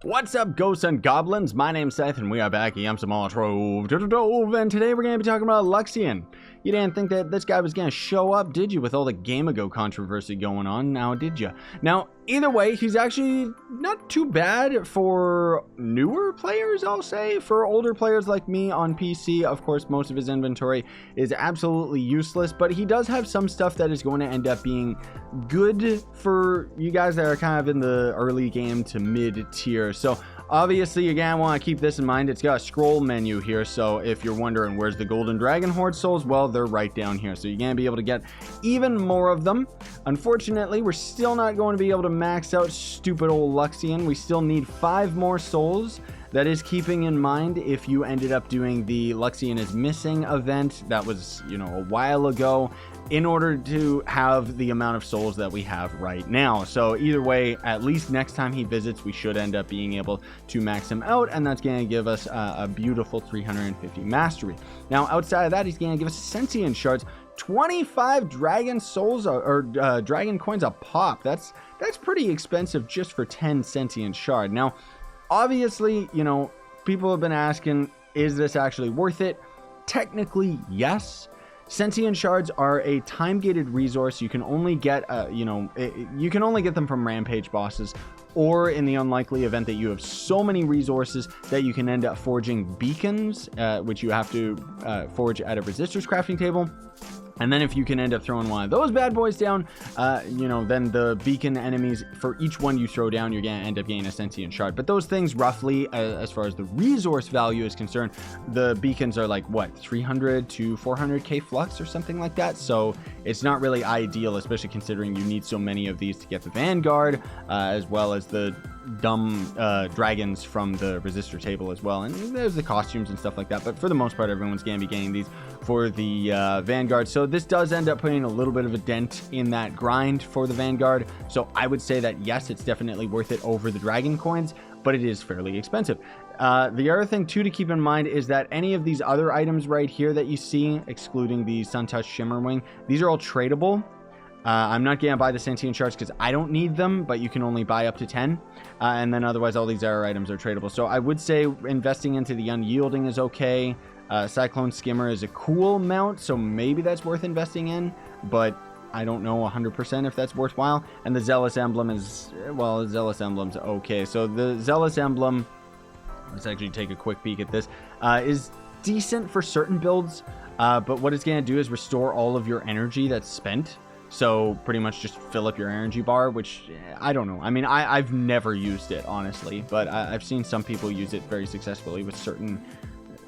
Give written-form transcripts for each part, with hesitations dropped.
What's up, ghosts and goblins? My name's Seth, and we are back in some more Trove, and today we're going to be talking about Luxion. You didn't think that this guy was going to show up, did you, with all the Game Ago controversy going on, now did you? Now, either way, he's actually not too bad for newer players, I'll say. For older players like me on PC, of course, most of his inventory is absolutely useless, but he does have some stuff that is going to end up being good for you guys that are kind of in the early game to mid-tier. So obviously, again, I want to keep this in mind. It's got a scroll menu here, so if you're wondering where's the Golden Dragon Horde souls, well, they're right down here, so you're going to be able to get even more of them. Unfortunately, we're still not going to be able to max out stupid old Luxion. We still need 5 more souls. That is keeping in mind if you ended up doing the Luxion is Missing event. That was, you know, a while ago, in order to have the amount of souls that we have right now. So either way, at least next time he visits, we should end up being able to max him out, and that's going to give us a beautiful 350 mastery. Now, outside of that, he's going to give us Sentience Shards, 25 dragon souls or dragon coins a pop. That's pretty expensive just for 10 Sentience Shard. Now, obviously, you know, people have been asking, is this actually worth it? Technically, yes. Sentience Shards are a time-gated resource. You can only get, you can only get them from rampage bosses, or in the unlikely event that you have so many resources that you can end up forging beacons, which you have to forge at a resistors crafting table. And then if you can end up throwing one of those bad boys down, then the beacon enemies, for each one you throw down, you're going to end up getting a Sentience Shard. But those things, roughly, as far as the resource value is concerned, the beacons are like, what, 300 to 400k flux or something like that? So it's not really ideal, especially considering you need so many of these to get the Vanguard, as well as the dumb dragons from the resistor table as well. And there's the costumes and stuff like that. But for the most part, everyone's going to be getting these for the Vanguard. So this does end up putting a little bit of a dent in that grind for the Vanguard. So I would say that yes, it's definitely worth it over the dragon coins, but it is fairly expensive. The other thing too to keep in mind is that any of these other items right here that you see, excluding the Sun Touch Shimmer Wing, these are all tradable. I'm not going to buy the Sentience Shards because I don't need them, but you can only buy up to 10. And then otherwise, all these other items are tradable. So I would say investing into the Unyielding is okay. Cyclone Skimmer is a cool mount, so maybe that's worth investing in, but I don't know 100% if that's worthwhile. And the Zealous Emblem is, well, the Zealous Emblem's okay. So the Zealous Emblem, let's actually take a quick peek at this, is decent for certain builds, but what it's going to do is restore all of your energy that's spent. So pretty much just fill up your energy bar, which I don't know. I mean, I've never used it, honestly, but I've seen some people use it very successfully with certain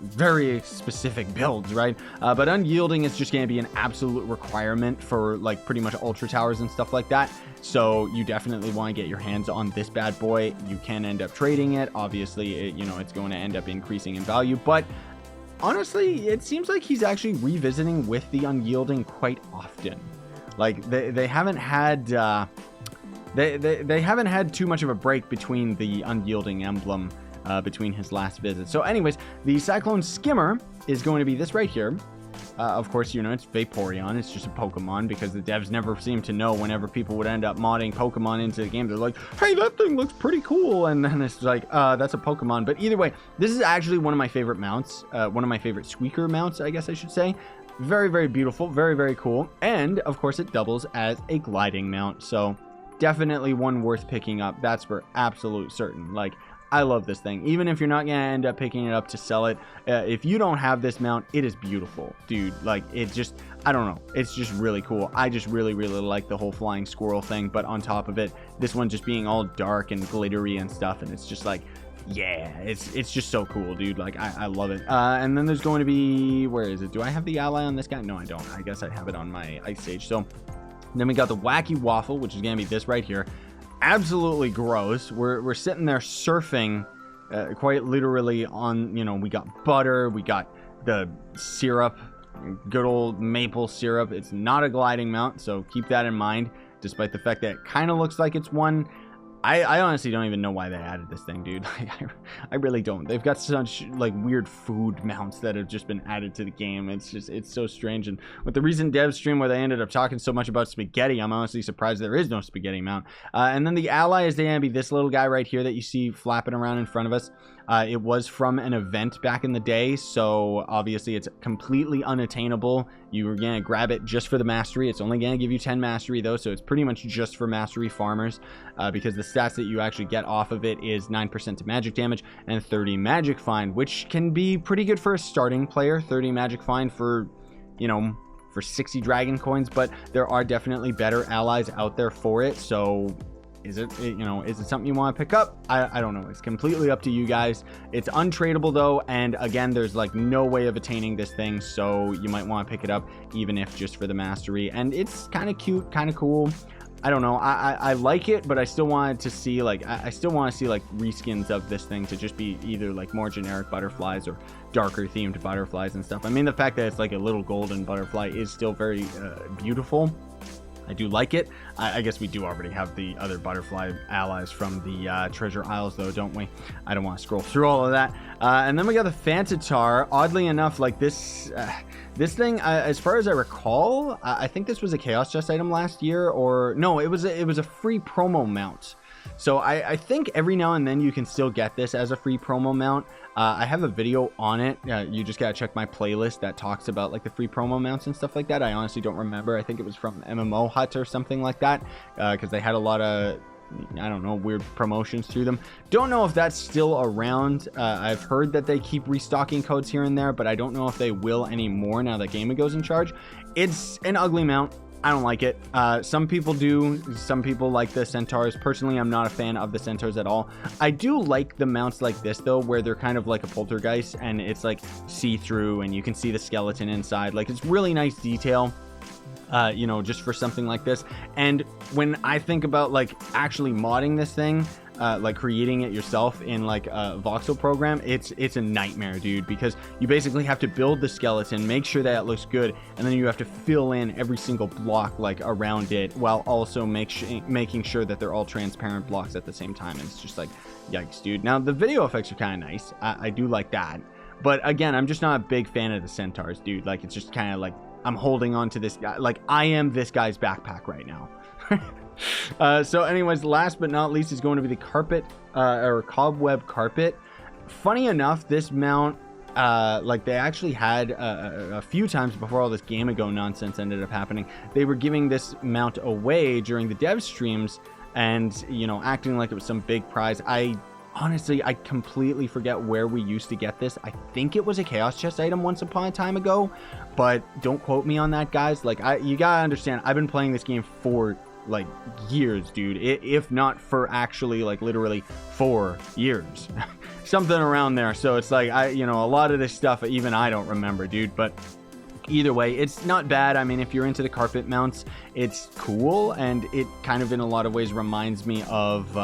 very specific builds, right? But Unyielding is just going to be an absolute requirement for like pretty much ultra towers and stuff like that. So you definitely want to get your hands on this bad boy. You can end up trading it. Obviously, it's going to end up increasing in value, but honestly, it seems like he's actually revisiting with the Unyielding quite often. Like they haven't had they haven't had too much of a break between the Unyielding Emblem between his last visit. So anyways, the Cyclone Skimmer is going to be this right here. Of course, it's Vaporeon. It's just a Pokemon, because the devs never seem to know whenever people would end up modding Pokemon into the game. They're like, hey, that thing looks pretty cool. And then it's like, that's a Pokemon. But either way, this is actually one of my favorite mounts. One of my favorite squeaker mounts, I guess I should say. Very, very beautiful. Very, very cool. And, of course, it doubles as a gliding mount. So, definitely one worth picking up. That's for absolute certain. Like, I love this thing. Even if you're not going to end up picking it up to sell it, if you don't have this mount, it is beautiful. Dude, like, it just, I don't know. It's just really cool. I just really, really like the whole flying squirrel thing. But on top of it, this one just being all dark and glittery and stuff. And it's just like, yeah, it's just so cool, dude. Like, I love it. And then there's going to be, where is it? Do I have the ally on this guy? No, I don't. I guess I have it on my Ice Sage. So then we got the Wacky Waffle, which is going to be this right here. Absolutely gross. We're sitting there surfing quite literally on, we got butter, we got the syrup, good old maple syrup. It's not a gliding mount, so keep that in mind, despite the fact that it kind of looks like it's one. I honestly don't even know why they added this thing, dude. I really don't. They've got such like weird food mounts that have just been added to the game. It's so strange. And with the recent dev stream where they ended up talking so much about spaghetti, I'm honestly surprised there is no spaghetti mount. And then the ally is going to be this little guy right here that you see flapping around in front of us. It was from an event back in the day, so obviously it's completely unattainable. You were going to grab it just for the mastery. It's only going to give you 10 mastery though, so it's pretty much just for mastery farmers, because the stats that you actually get off of it is 9% to magic damage and 30 magic find, which can be pretty good for a starting player. 30 magic find for, you know, for 60 dragon coins, but there are definitely better allies out there for it. So is it something you want to pick up? I don't know. It's completely up to you guys. It's untradeable though, and again, there's like no way of attaining this thing, so you might want to pick it up even if just for the mastery. And it's kind of cute, kind of cool. I don't know. I like it, but I still wanted to see like I still want to see like reskins of this thing to just be either like more generic butterflies or darker themed butterflies and stuff. I mean, the fact that it's like a little golden butterfly is still very beautiful. I do like it. I guess we do already have the other butterfly allies from the treasure isles though, don't we? I don't want to scroll through all of that. And then we got the Fantatar. Oddly enough, like this thing, as far as I recall, I think this was a chaos chest item last year, or no, it was a free promo mount. So I think every now and then you can still get this as a free promo mount. I have a video on it. You just gotta check my playlist that talks about like the free promo mounts and stuff like that. I honestly don't remember. I think it was from MMO Hut or something like that, because they had a lot of, I don't know, weird promotions through them. Don't know if that's still around. I've heard that they keep restocking codes here and there, but I don't know if they will anymore now that Game Go's in charge. It's an ugly mount. I don't like it. Some people do. Some people like the centaurs. Personally, I'm not a fan of the centaurs at all. I do like the mounts like this though, where they're kind of like a poltergeist and it's like see-through and you can see the skeleton inside. Like, it's really nice detail, you know, just for something like this. And when I think about like actually modding this thing, like creating it yourself in like a voxel program, it's a nightmare, dude, because you basically have to build the skeleton, make sure that it looks good, and then you have to fill in every single block like around it, while also making sure that they're all transparent blocks at the same time. And it's just like, yikes, dude. Now the video effects are kind of nice. I do like that, but again, I'm just not a big fan of the centaurs, dude. Like, it's just kind of like I'm holding on to this guy, like I am this guy's backpack right now. So anyways, last but not least is going to be the carpet, or cobweb carpet. Funny enough, this mount, like they actually had a few times before all this Game Ago nonsense ended up happening, they were giving this mount away during the dev streams and, you know, acting like it was some big prize. Honestly, I completely forget where we used to get this. I think it was a chaos chest item once upon a time ago, but don't quote me on that, guys. Like, you gotta understand, I've been playing this game for like years, dude, if not for actually like literally 4 years something around there. So it's like, you know, a lot of this stuff even I don't remember, dude. But either way, it's not bad. I mean, if you're into the carpet mounts, it's cool, and it kind of in a lot of ways reminds me of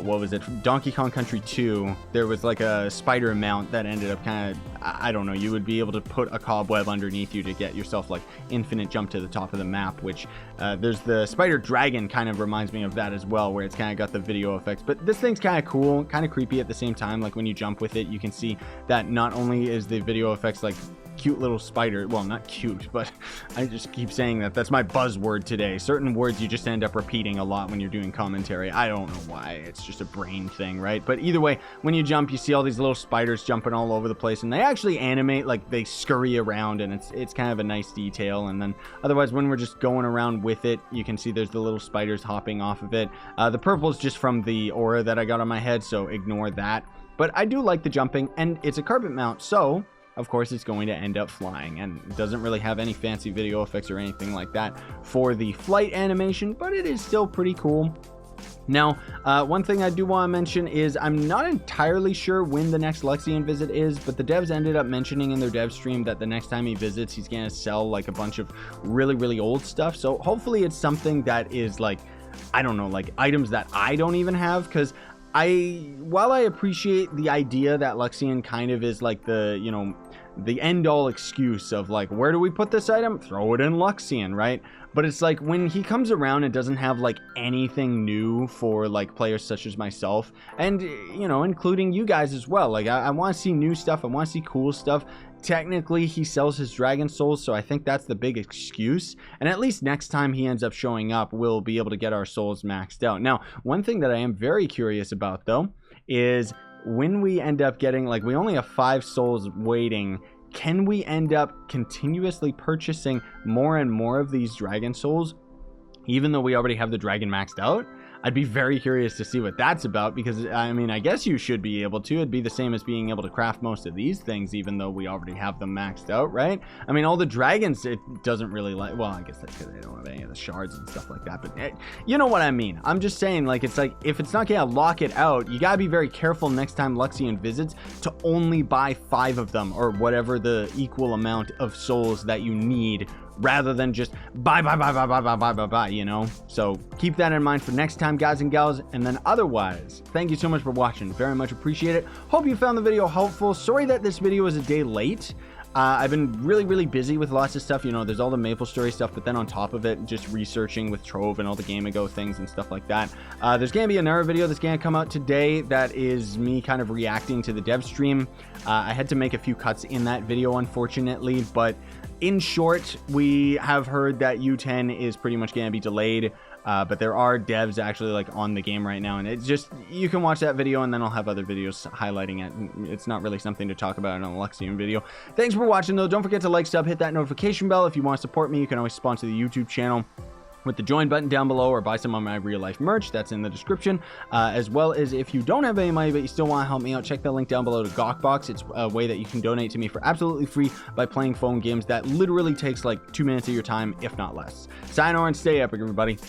what was it, Donkey Kong Country 2. There was like a spider mount that ended up kind of, I don't know, you would be able to put a cobweb underneath you to get yourself like infinite jump to the top of the map, which there's the spider dragon, kind of reminds me of that as well, where it's kind of got the video effects. But this thing's kind of cool, kind of creepy at the same time. Like, when you jump with it, you can see that not only is the video effects like cute little spider, well, not cute, but I just keep saying that's my buzzword today. Certain words you just end up repeating a lot when you're doing commentary. I don't know why. It's just a brain thing, right? But either way, when you jump, you see all these little spiders jumping all over the place, and they actually animate, like they scurry around, and it's kind of a nice detail. And then otherwise, when we're just going around with it, you can see there's the little spiders hopping off of it. The purple is just from the aura that I got on my head, so ignore that. But I do like the jumping, and it's a carpet mount, so of course it's going to end up flying, and it doesn't really have any fancy video effects or anything like that for the flight animation, but it is still pretty cool. Now, one thing I do want to mention is I'm not entirely sure when the next Luxion visit is, but the devs ended up mentioning in their dev stream that the next time he visits, he's going to sell like a bunch of really, really old stuff. So hopefully it's something that is like, I don't know, like items that I don't even have, because while I appreciate the idea that Luxion kind of is like the, you know, the end-all excuse of like, where do we put this item? Throw it in Luxion, right? But it's like when he comes around and doesn't have like anything new for like players such as myself, and you know, including you guys as well. Like I want to see new stuff. I want to see cool stuff. Technically, he sells his dragon souls, so I think that's the big excuse. And at least next time he ends up showing up, we'll be able to get our souls maxed out. Now, one thing that I am very curious about though is when we end up getting, like, we only have 5 souls waiting, can we end up continuously purchasing more and more of these dragon souls even though we already have the dragon maxed out? I'd be very curious to see what that's about, because I mean, I guess you should be able to. It'd be the same as being able to craft most of these things even though we already have them maxed out, right? I mean, all the dragons, it doesn't really like, well, I guess that's because they don't have any of the shards and stuff like that, but you know what I mean. I'm just saying, like, it's like, if it's not gonna lock it out, you gotta be very careful next time Luxion visits to only buy 5 of them, or whatever the equal amount of souls that you need, rather than just buy, you know? So keep that in mind for next time, guys and gals. And then otherwise, thank you so much for watching. Very much appreciate it. Hope you found the video helpful. Sorry that this video is a day late. I've been really busy with lots of stuff. You know, there's all the MapleStory stuff, but then on top of it, just researching with Trove and all the Game Ago things and stuff like that. There's gonna be another video that's gonna come out today that is me kind of reacting to the dev stream. I had to make a few cuts in that video, unfortunately, but in short, we have heard that U10 is pretty much going to be delayed, but there are devs actually like on the game right now, and it's just, you can watch that video and then I'll have other videos highlighting it. It's not really something to talk about in a Luxion video. Thanks for watching though. Don't forget to like, sub, hit that notification bell. If you want to support me, you can always sponsor the YouTube channel with the join button down below, or buy some of my real life merch that's in the description, as well as if you don't have any money but you still want to help me out, check the link down below to Gawkbox. It's a way that you can donate to me for absolutely free by playing phone games that literally takes like 2 minutes of your time, if not less. Sayonara and stay epic, everybody.